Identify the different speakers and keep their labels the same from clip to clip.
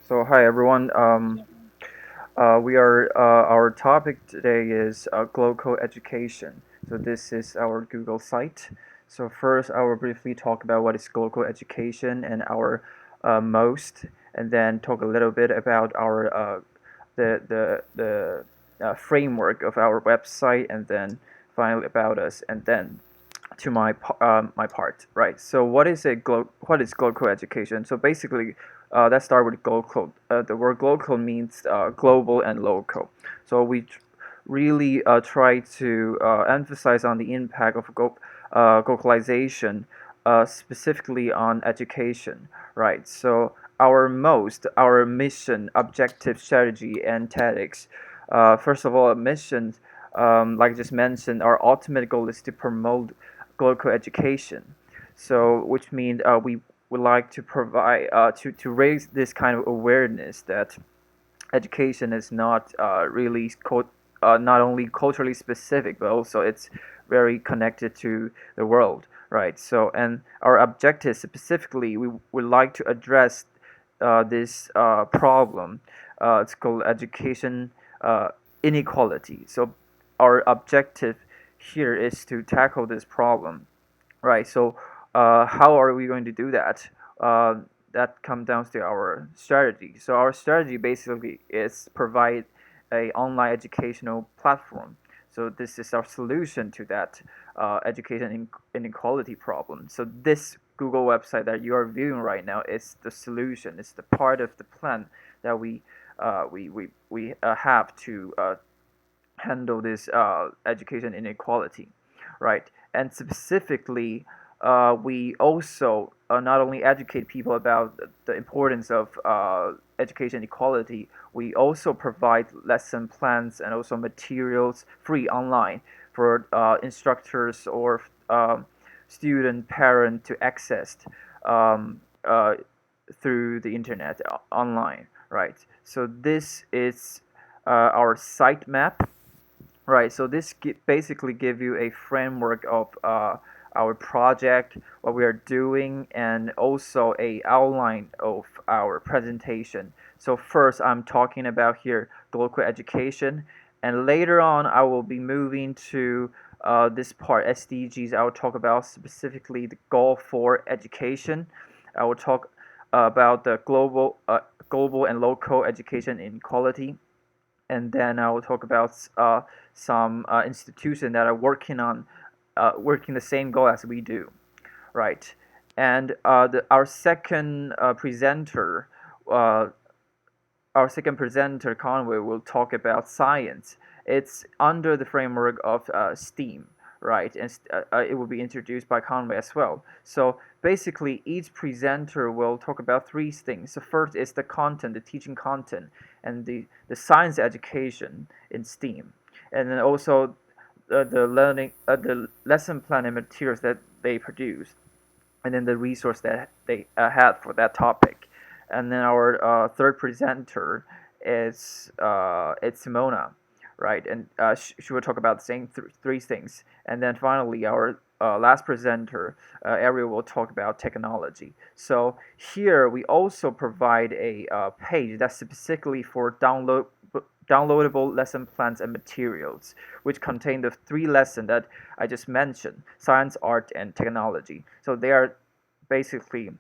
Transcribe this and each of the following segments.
Speaker 1: So hi everyone. Our topic today is global education. So this is our Google site. So first, I will briefly talk about what is global education and our most, and then talk a little bit about our the framework of our website, and then finally about us, and then to my part, right? So what is global education? So basically, let's start with global. The word global means global and local. So we really try to emphasize on the impact of globalization, specifically on education, right? So our mission, objective, strategy, and tactics. First of all, mission, like I just mentioned, our ultimate goal is to promote global education. So, which means we would like to provide to raise this kind of awareness that education is not not only culturally specific, but also it's very connected to the world, right? So, and our objective specifically, we would like to address this problem. It's called education inequality. So, our objective here is to tackle this problem, right? So, how are we going to do that? That comes down to our strategy. So our strategy basically is provide a online educational platform. So this is our solution to that education inequality problem. So this Google website that you are viewing right now is the solution. It's the part of the plan that we have to handle this education inequality, right? And specifically, we also not only educate people about the importance of education equality, we also provide lesson plans and also materials free online for instructors or student parent to access um, uh, through the internet online, right? So this is our site map. Right, so this basically give you a framework of our project, what we are doing, and also a outline of our presentation. So first, I'm talking about here global education, and later on, I will be moving to this part, SDGs. I will talk about specifically the goal for education. I will talk about the global and local education inequality, and then I will talk about some institutions that are working the same goal as we do, right? And our uh, second presenter, Conway, will talk about science. It's under the framework of STEAM, right? And it will be introduced by Conway as well. So basically, each presenter will talk about three things. The first is the content, the teaching content, and the science education in STEAM. And then also the lesson plan and materials that they produce, and then the resource that they had for that topic. And then our third presenter is it's Simona, right? And she will talk about the same three things. And then finally, our last presenter, Ariel, will talk about technology. So here we also provide a page that's specifically for downloadable lesson plans and materials, which contain the three lessons that I just mentioned: science, art, and technology. So they are basically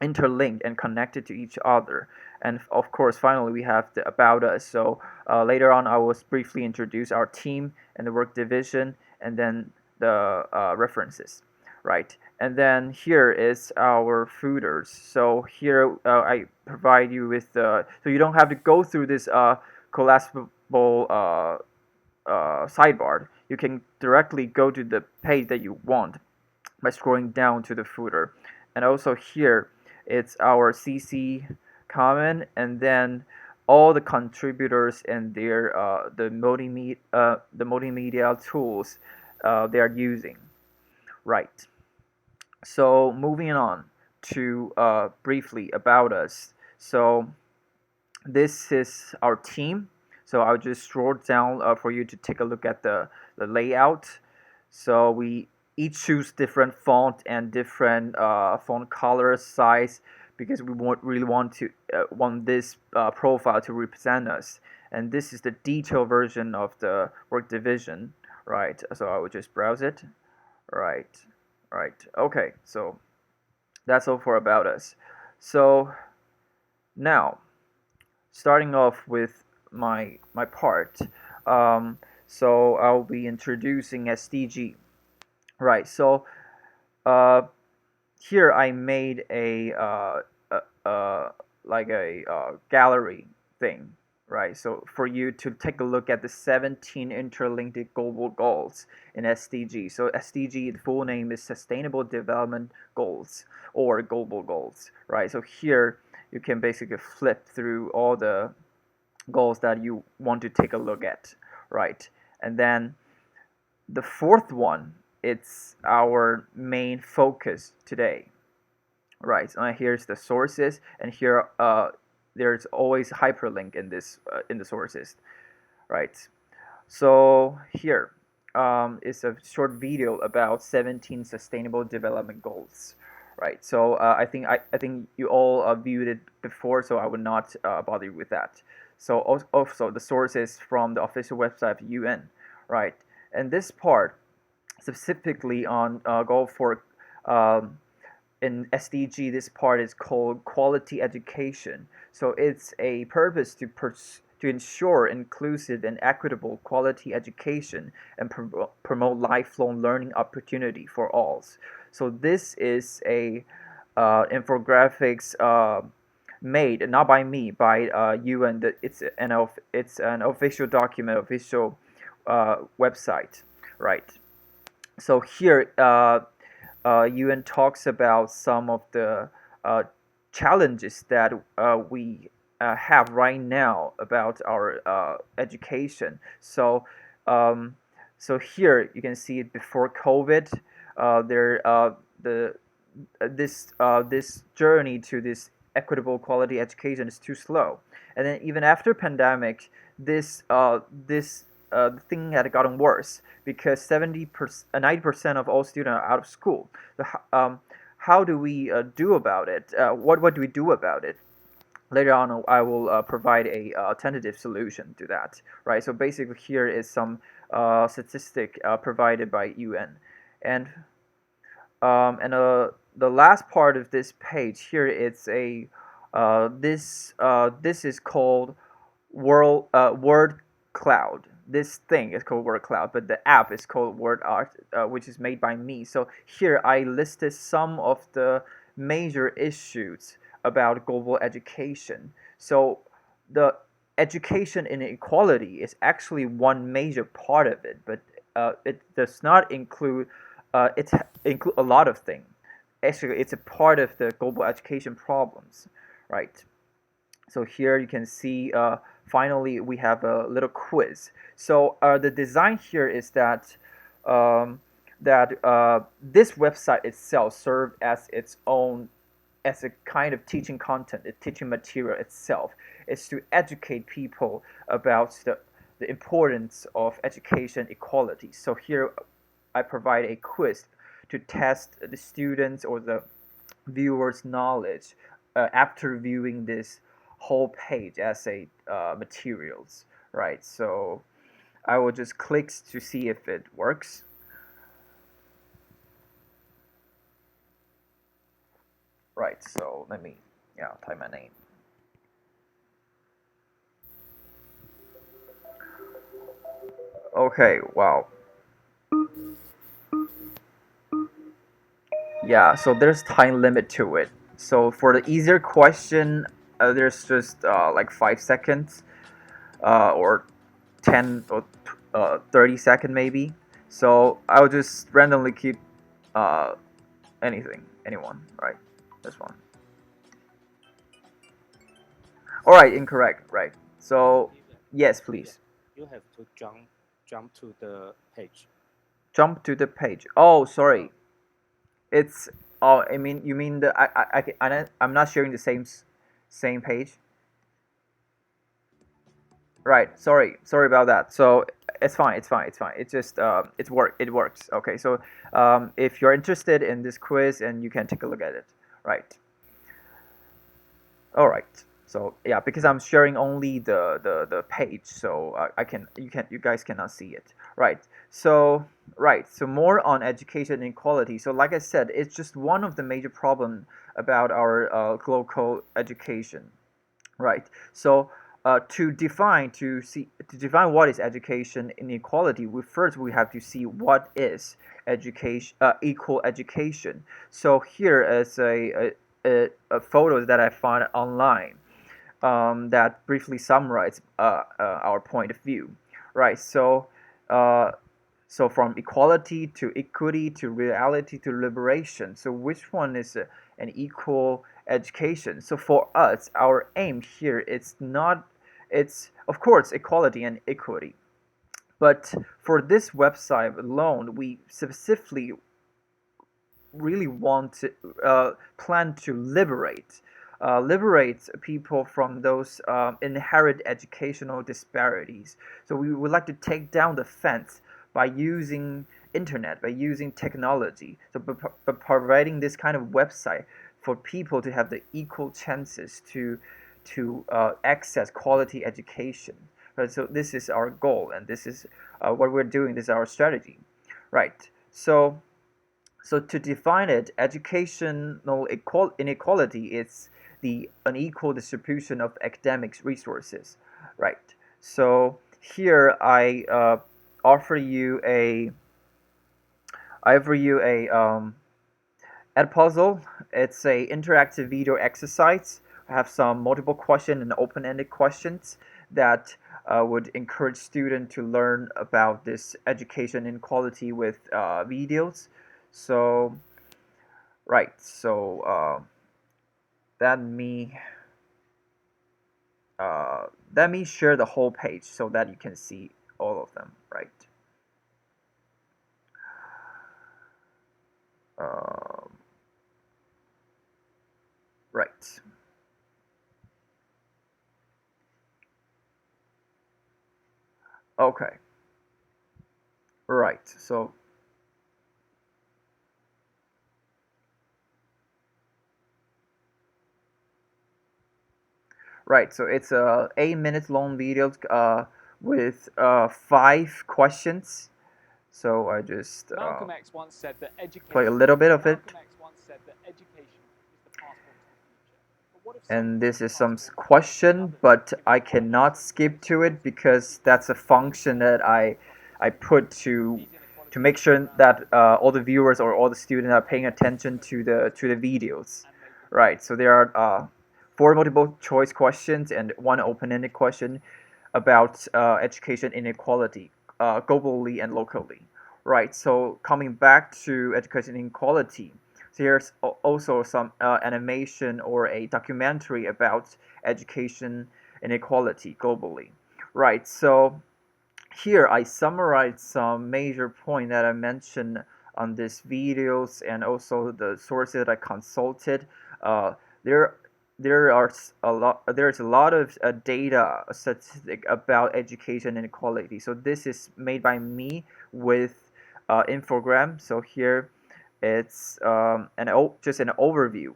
Speaker 1: interlinked and connected to each other. And of course, finally, we have the about us. So later on, I will briefly introduce our team and the work division, and then the references, right? And then here is our footers. So here I provide you with so you don't have to go through this collapsible sidebar. You can directly go to the page that you want by scrolling down to the footer. And also here, it's our CC comment, and then all the contributors and their the multimedia tools they are using. Right. So moving on to briefly about us. So this is our team. So I'll just scroll down for you to take a look at the layout. So we each choose different font and different font color, size, because we really want this profile to represent us. And this is the detailed version of the work division, right? So I will just browse it, right? Okay, so that's all for about us. So now, starting off with my part, so I'll be introducing SDG, right? So here I made a like a gallery thing, right? So for you to take a look at the 17 interlinked global goals in SDG. So SDG, the full name is Sustainable Development Goals or Global Goals, right? So here you can basically flip through all the goals that you want to take a look at, right? And then the fourth one, it's our main focus today, right? So here's the sources, and here there's always hyperlink in this in the sources, right? So here is a short video about 17 sustainable development goals, right? So I think you all viewed it before, so I would not bother you with that. So also the sources from the official website of UN, right? And this part specifically on goal for in SDG, this part is called quality education. So it's a purpose to ensure inclusive and equitable quality education and promote lifelong learning opportunity for all. So this is a infographics made not by me, by UN. It's an official document, official website, right? So here UN talks about some of the challenges that we have right now about our education. So so here you can see it before COVID. This journey to this equitable quality education is too slow, and then even after pandemic, this thing had gotten worse because 90% of all students are out of school. So, how do we do about it? What do we do about it? Later on, I will provide a tentative solution to that. Right. So basically, here is some statistic provided by UN, and the last part of this page here, it's a this is called word cloud. This thing is called word cloud, but the app is called word art, which is made by me. So here I listed some of the major issues about global education. So the education inequality is actually one major part of it, but it does not include include a lot of things. Actually, it's a part of the global education problems, right? So here you can see finally we have a little quiz. So the design here is that this website itself serves as its own, as a kind of teaching content, a teaching material itself. It's to educate people about the importance of education equality. So here I provide a quiz to test the students or the viewers' knowledge after viewing this whole page as a materials, right? So I will just click to see if it works. Right, so let me type my name. Okay, wow. Yeah, so there's time limit to it. So for the easier question, there's just like 5 seconds or 10 or 30 second maybe. So I'll just randomly keep anyone, right? This one. All right, incorrect, right? So yes, please.
Speaker 2: You have to jump to the page.
Speaker 1: Jump to the page. Oh, sorry. It's I mean you mean the I'm not sharing the same page. Right. Sorry about that. So it's fine. It's just it works. Okay. So if you're interested in this quiz, and you can take a look at it. Right. All right. So yeah, because I'm sharing only the page, so you guys cannot see it. Right. So So more on education inequality. So like I said, it's just one of the major problem about our global education. Right. So to define what is education inequality, we have to see what is education equal education. So here is a photo that I found online that briefly summarize our point of view. Right. Uh, so from equality to equity to reality to liberation. So which one is an equal education? So for us, our aim here is not, it's of course equality and equity. But for this website alone, we specifically really want to plan to liberate people from those inherent educational disparities. So we would like to take down the fence by using internet, by using technology, so by providing this kind of website for people to have the equal chances to access quality education. Right? So this is our goal, and this is what we're doing. This is our strategy, right? So to define it, educational inequality is the unequal distribution of academic resources, right? So here offer you a I offer you a ed puzzle. It's a interactive video exercise. I have some multiple question and open-ended questions that would encourage students to learn about this education inequality with videos. So right, so let me let me share the whole page so that you can see all of them, right? Um, right. Okay. Right. So right. So it's a 8 minute long video with 5 questions. So I just
Speaker 3: Malcolm X once said that education.
Speaker 1: play a little bit of it.
Speaker 3: Malcolm X once said that education is the passport to the future. But what if
Speaker 1: And this is some question, but I cannot skip to it because that's a function that I put to make sure that all the viewers or all the students are paying attention to the videos, right? So there are 4 multiple choice questions and 1 open-ended question about education inequality globally and locally, right? So coming back to education inequality, so here's also some animation or a documentary about education inequality globally, right? So here I summarize some major points that I mentioned on these videos and also the sources that I consulted. Uh, there there's a lot of data statistic about education inequality. So this is made by me with infogram. So here it's just an overview,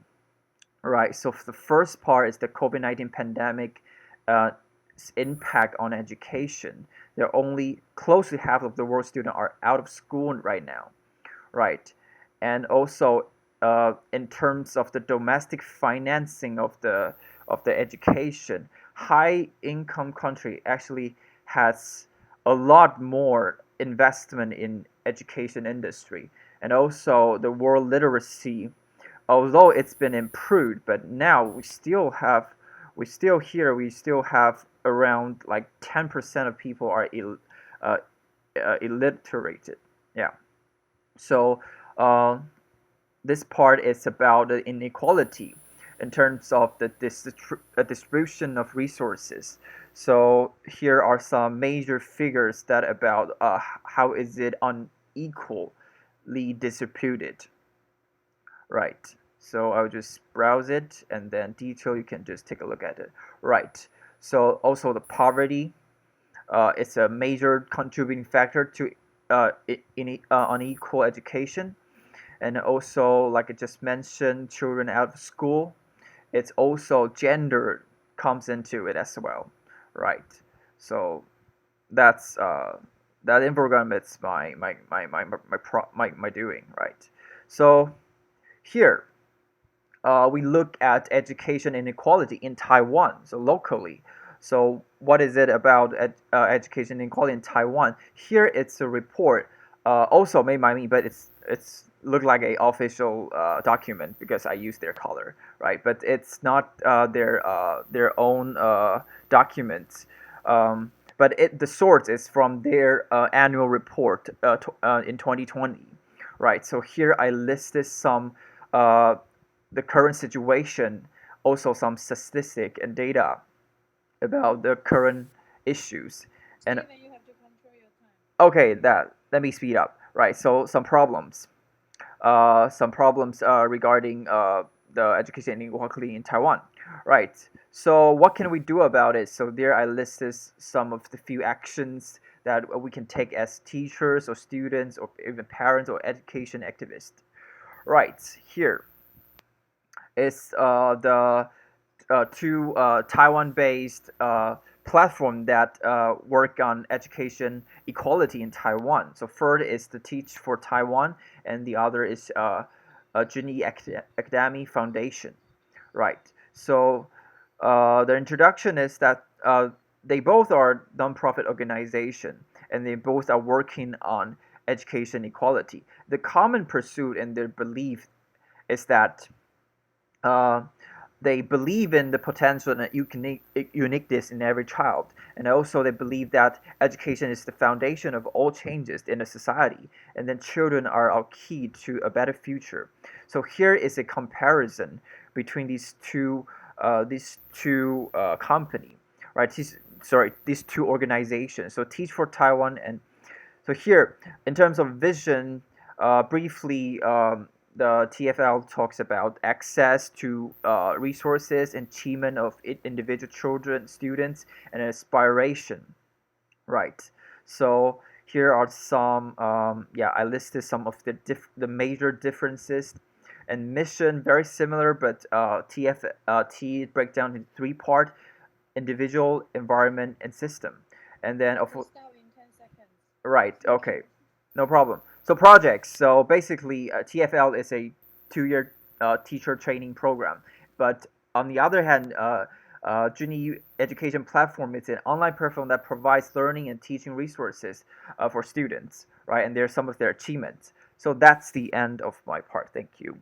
Speaker 1: right? So the first part is the COVID-19 pandemic uh, impact on education. There are only close to half of the world students are out of school right now, right? And also in terms of the domestic financing of the education, high income country actually has a lot more investment in education industry, and also the world literacy, although it's been improved, but now we still have around like 10% of people are uh, illiterated. Yeah. So uh, this part is about the inequality in terms of the distribution of resources. So here are some major figures that about how is it unequally distributed, right? So I'll just browse it and then detail, you can just take a look at it, right? So also the poverty, it's a major contributing factor to unequal education. And also, like I just mentioned, children out of school, it's also gender comes into it as well, right? So that's that infogram is my doing, right? So here we look at education inequality in Taiwan, so locally. So what is it about education inequality in Taiwan? Here it's a report, also made by me, but it's look like a official document because I use their color, right? But it's not their own documents. But the source is from their annual report in 2020, right? So here I listed some the current situation, also some statistic and data about the current issues. And
Speaker 4: Steven, you have to control your time.
Speaker 1: okay, that let me speed up. Right, so some problems regarding the education inequality in Taiwan. Right. So what can we do about it? So there I listed some of the few actions that we can take as teachers or students or even parents or education activists. Right here is the two Taiwan-based platform that work on education equality in Taiwan. So third is the Teach for Taiwan, and the other is Juni Academy Foundation. Right. So the introduction is that they both are nonprofit organization, and they both are working on education equality. The common pursuit and their belief is that uh, they believe in the potential and uniqueness in every child, and also they believe that education is the foundation of all changes in a society, and then children are our key to a better future. So here is a comparison between these two company, right? These two organizations. So Teach for Taiwan, and so here in terms of vision, briefly. The TFL talks about access to resources, achievement of individual children, students, and inspiration. Right. So here are some. I listed some of the major differences. And mission very similar, but T break down into three part: individual, environment, and system. And then of
Speaker 4: You start in 10 seconds.
Speaker 1: right. Okay. No problem. So projects. So basically, TFL is a 2-year teacher training program. But on the other hand, Juni Education Platform is an online platform that provides learning and teaching resources for students, right? And there's some of their achievements. So that's the end of my part. Thank you.